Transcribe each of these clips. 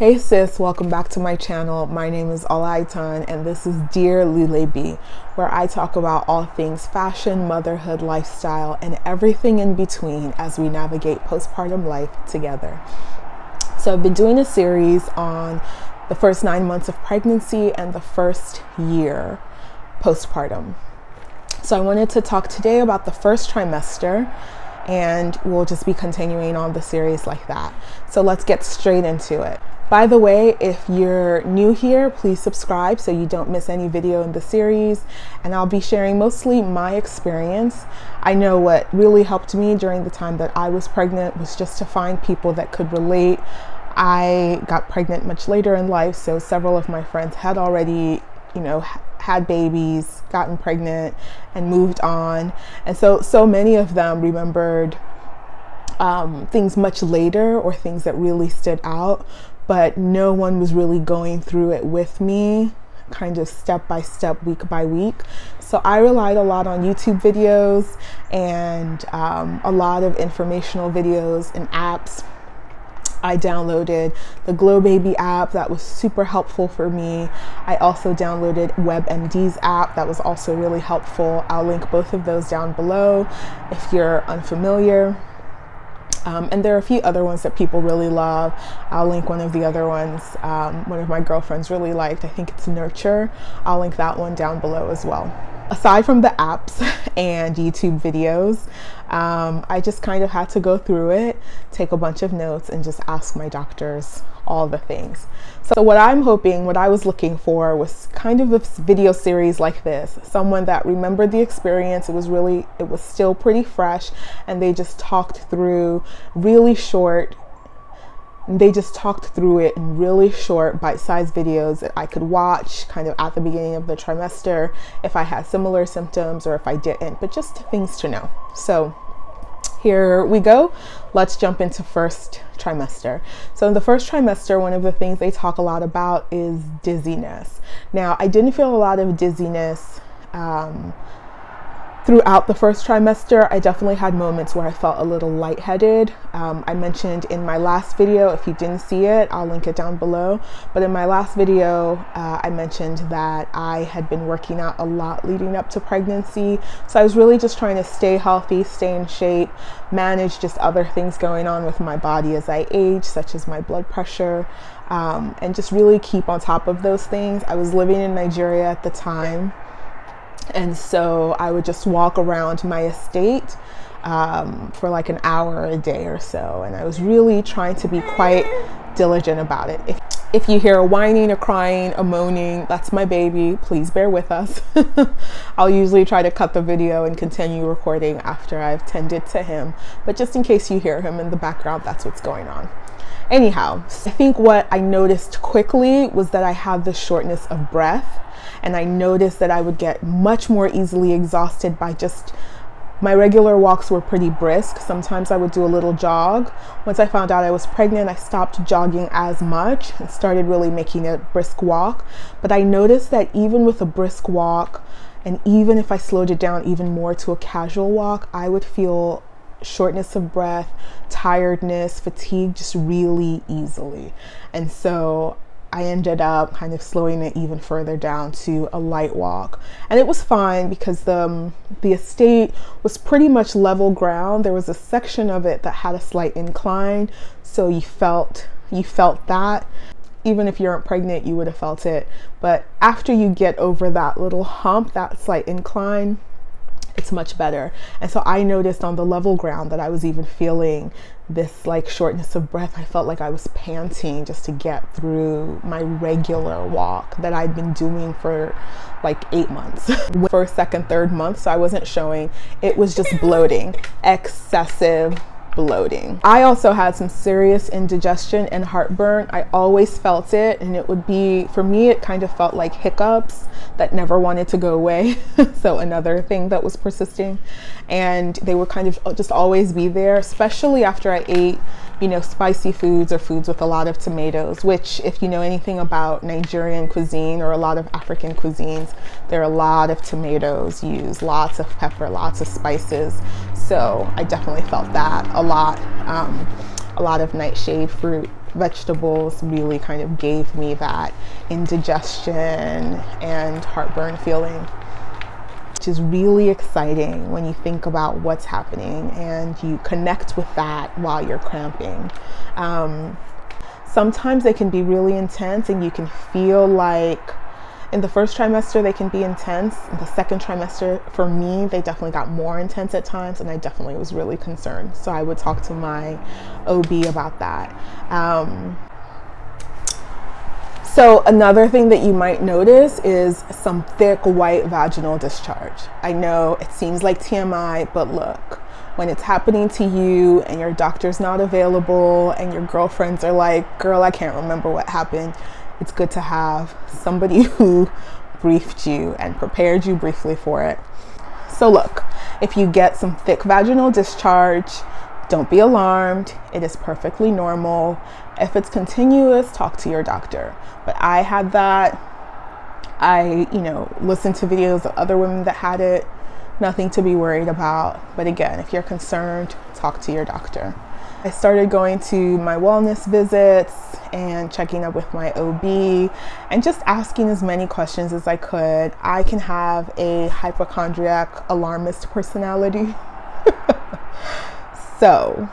Hey sis, welcome back to my channel. My name is Olaitan and this is DEARLULEBI, where I talk about all things fashion, motherhood, lifestyle, and everything in between as we navigate postpartum life together. So I've been doing a series on the first 9 months of pregnancy and the first year postpartum. So I wanted to talk today about the first trimester, and we'll just be continuing on the series like that. So let's get straight into it. By the way, if you're new here, please subscribe so you don't miss any video in the series, and I'll be sharing mostly my experience. I know what really helped me during the time that I was pregnant was just to find people that could relate. I got pregnant much later in life, so several of my friends had already, had babies, gotten pregnant, and moved on. And so many of them remembered things much later or things that really stood out, but no one was really going through it with me, kind of step by step, week by week. So I relied a lot on YouTube videos and a lot of informational videos and apps. I downloaded the GlowBaby app. That was super helpful for me. I also downloaded WebMD's app. That was also really helpful. I'll link both of those down below if you're unfamiliar. And there are a few other ones that people really love. I'll link one of the other ones. One of my girlfriends really liked, I think it's Nurture. I'll link that one down below as well. Aside from the apps and YouTube videos, I just kind of had to go through it, take a bunch of notes, and just ask my doctors all the things. So what I was looking for was kind of a video series like this, someone that remembered the experience. It was still pretty fresh, and they just talked through it in really short bite-sized videos that I could watch kind of at the beginning of the trimester if I had similar symptoms or if I didn't, but just things to know. So here we go. Let's jump into first trimester. So in the first trimester, one of the things they talk a lot about is dizziness. Now, I didn't feel a lot of dizziness throughout the first trimester. I definitely had moments where I felt a little lightheaded. I mentioned in my last video, if you didn't see it, I'll link it down below. But in my last video, I mentioned that I had been working out a lot leading up to pregnancy. So I was really just trying to stay healthy, stay in shape, manage just other things going on with my body as I age, such as my blood pressure, and just really keep on top of those things. I was living in Nigeria at the time, and so I would just walk around my estate for like an hour a day or so. And I was really trying to be quite diligent about it. If you hear a whining, a crying, a moaning, that's my baby. Please bear with us. I'll usually try to cut the video and continue recording after I've tended to him. But just in case you hear him in the background, that's what's going on. Anyhow, I think what I noticed quickly was that I had the shortness of breath. And I noticed that I would get much more easily exhausted by just, my regular walks were pretty brisk. Sometimes I would do a little jog. Once I found out I was pregnant, I stopped jogging as much and started really making a brisk walk. But I noticed that even with a brisk walk, and even if I slowed it down even more to a casual walk, I would feel shortness of breath, tiredness, fatigue just really easily. And so I ended up kind of slowing it even further down to a light walk. And it was fine because the estate was pretty much level ground. There was a section of it that had a slight incline. So you felt that. Even if you weren't pregnant, you would have felt it. But after you get over that little hump, that slight incline, it's much better. And so I noticed on the level ground that I was even feeling this like shortness of breath. I felt like I was panting just to get through my regular walk that I'd been doing for like 8 months. First, second, third month, so I wasn't showing. It was just bloating, excessive bloating. I also had some serious indigestion and heartburn. I always felt it, and it would be, for me, it kind of felt like hiccups that never wanted to go away. So another thing that was persisting, and they would kind of just always be there, especially after I ate, spicy foods or foods with a lot of tomatoes, which, if you know anything about Nigerian cuisine or a lot of African cuisines, there are a lot of tomatoes used, lots of pepper, lots of spices. So I definitely felt that a lot. A lot of nightshade fruit vegetables really kind of gave me that indigestion and heartburn feeling, which is really exciting when you think about what's happening and you connect with that while you're cramping. Sometimes they can be really intense and you can feel like in the first trimester they can be intense. In the second trimester, for me, they definitely got more intense at times, and I definitely was really concerned. So I would talk to my OB about that. So another thing that you might notice is some thick white vaginal discharge. I know it seems like TMI, but look, when it's happening to you and your doctor's not available and your girlfriends are like, girl, I can't remember what happened, it's good to have somebody who briefed you and prepared you briefly for it. So look, if you get some thick vaginal discharge, don't be alarmed. It is perfectly normal. If it's continuous, talk to your doctor. But I had that. I, listened to videos of other women that had it. Nothing to be worried about. But again, if you're concerned, talk to your doctor. I started going to my wellness visits and checking up with my OB and just asking as many questions as I could. I can have a hypochondriac, alarmist personality. So,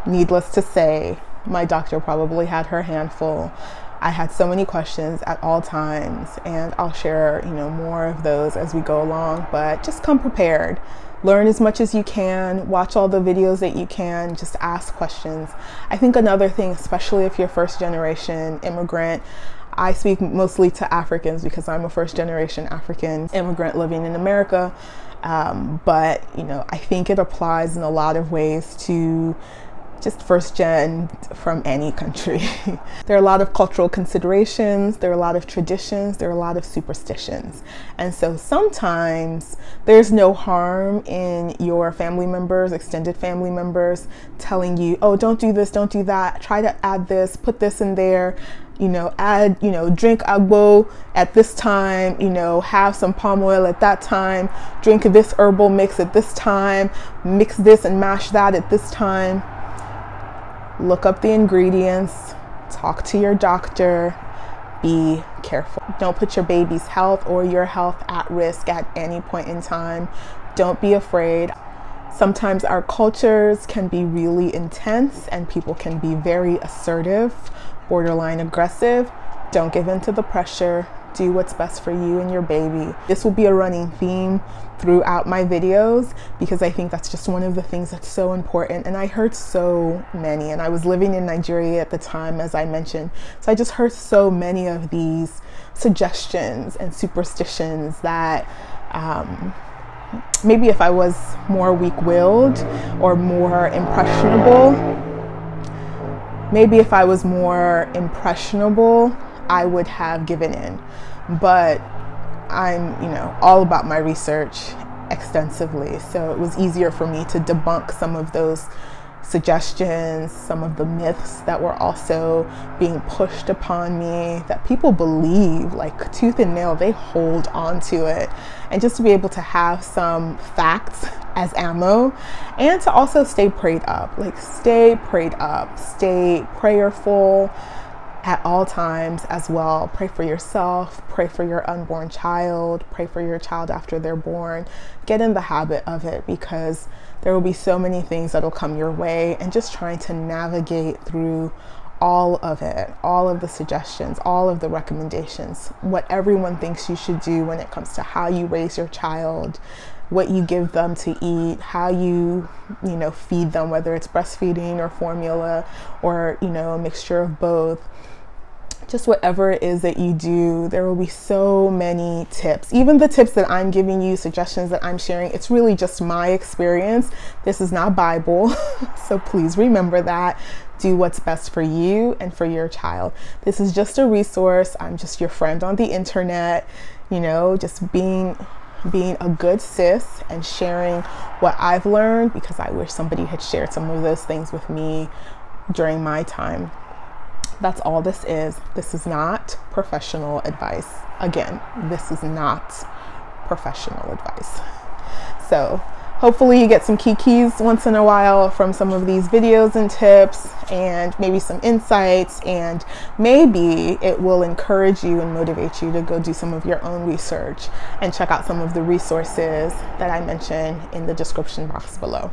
needless to say, my doctor probably had her handful. I had so many questions at all times, and I'll share, more of those as we go along, but just come prepared. Learn as much as you can, watch all the videos that you can, just ask questions. I think another thing, especially if you're first generation immigrant, I speak mostly to Africans because I'm a first generation African immigrant living in America. But I think it applies in a lot of ways to just first gen from any country. There are a lot of cultural considerations, there are a lot of traditions, there are a lot of superstitions. And so sometimes there's no harm in your family members, extended family members, telling you, oh, don't do this, don't do that, try to add this, put this in there, add, drink agbo at this time, have some palm oil at that time, drink this herbal mix at this time, mix this and mash that at this time. Look up the ingredients, talk to your doctor, be careful. Don't put your baby's health or your health at risk at any point in time. Don't be afraid. Sometimes our cultures can be really intense and people can be very assertive, borderline aggressive. Don't give in to the pressure. Do what's best for you and your baby. This will be a running theme throughout my videos because I think that's just one of the things that's so important. And I heard so many, and I was living in Nigeria at the time, as I mentioned. So I just heard so many of these suggestions and superstitions that maybe if I was more weak-willed or more impressionable, I would have given in. But I'm, all about my research extensively. So it was easier for me to debunk some of those suggestions, some of the myths that were also being pushed upon me that people believe like tooth and nail. They hold on to it. And just to be able to have some facts as ammo and to also stay prayed up, stay prayerful at all times as well. Pray for yourself, pray for your unborn child, pray for your child after they're born. Get in the habit of it because there will be so many things that'll come your way, and just trying to navigate through all of it, all of the suggestions, all of the recommendations, what everyone thinks you should do when it comes to how you raise your child, what you give them to eat, how you feed them, whether it's breastfeeding or formula or, a mixture of both. Just whatever it is that you do, there will be so many tips. Even the tips that I'm giving you, suggestions that I'm sharing, it's really just my experience. This is not Bible. So please remember that. Do what's best for you and for your child. This is just a resource. I'm just your friend on the internet, just being a good sis and sharing what I've learned, because I wish somebody had shared some of those things with me during my time. That's all this is. This is not professional advice. Again, this is not professional advice. So Hopefully you get some kikis once in a while from some of these videos and tips, and maybe some insights, and maybe it will encourage you and motivate you to go do some of your own research and check out some of the resources that I mentioned in the description box below.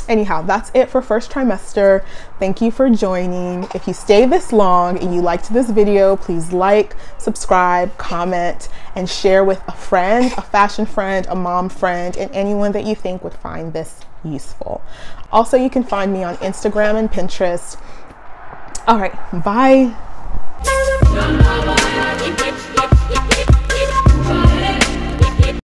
Anyhow, that's it for first trimester. Thank you for joining. If you stay this long and you liked this video, please like, subscribe, comment, and share with a friend, a fashion friend, a mom friend, and anyone that you think would find this useful. Also, you can find me on Instagram and Pinterest. All right, bye.